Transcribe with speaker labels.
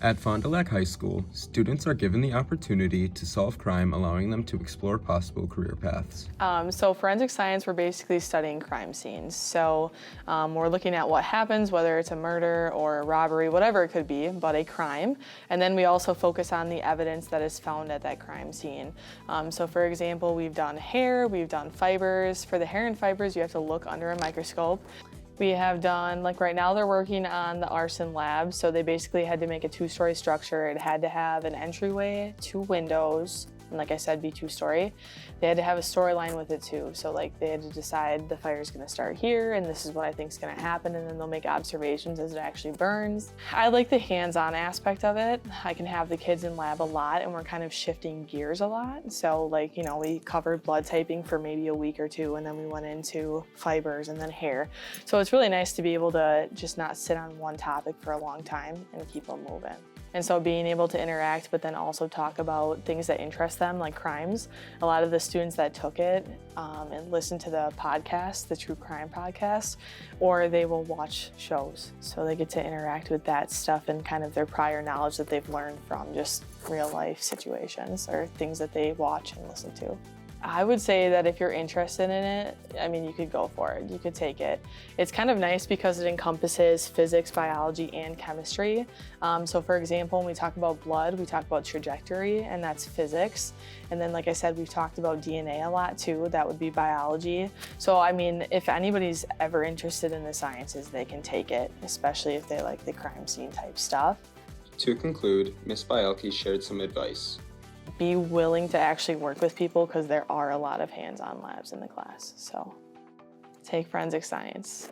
Speaker 1: At Fond du Lac High School, students are given the opportunity to solve crime, allowing them to explore possible career paths.
Speaker 2: So forensic science, we're basically studying crime scenes. So we're looking at what happens, whether it's a murder or a robbery, whatever it could be, but a crime. And then we also focus on the evidence that is found at that crime scene. So for example, we've done hair, we've done fibers. For the hair and fibers, you have to look under a microscope. We have done, like right now they're working on the arson lab, so they basically had to make a two-story structure. It had to have an entryway, 2 windows, and like I said, be 2-story. They had to have a storyline with it too, so like they had to decide the fire's gonna start here, and this is what I think is gonna happen, and then they'll make observations as it actually burns. I like the hands-on aspect of it. I can have the kids in lab a lot, and we're kind of shifting gears a lot. So like, you know, we covered blood typing for maybe a week or 2, and then we went into fibers and then hair. So it's really nice to be able to just not sit on one topic for a long time and keep them moving. And so being able to interact, but then also talk about things that interest them, like crimes. A lot of the students that took it and listen to the podcast, the true crime podcast, or they will watch shows. So they get to interact with that stuff and kind of their prior knowledge that they've learned from just real life situations or things that they watch and listen to. I would say that if you're interested in it, I mean, you could go for it. You could take it. It's kind of nice because it encompasses physics, biology, and chemistry. So for example, when we talk about blood, we talk about trajectory, and that's physics. And then, like I said, we've talked about DNA a lot too. That would be biology. So I mean, if anybody's ever interested in the sciences, they can take it, especially if they like the crime scene type stuff.
Speaker 1: To conclude, Ms. Bielke shared some advice.
Speaker 2: Be willing to actually work with people because there are a lot of hands-on labs in the class. So take forensic science.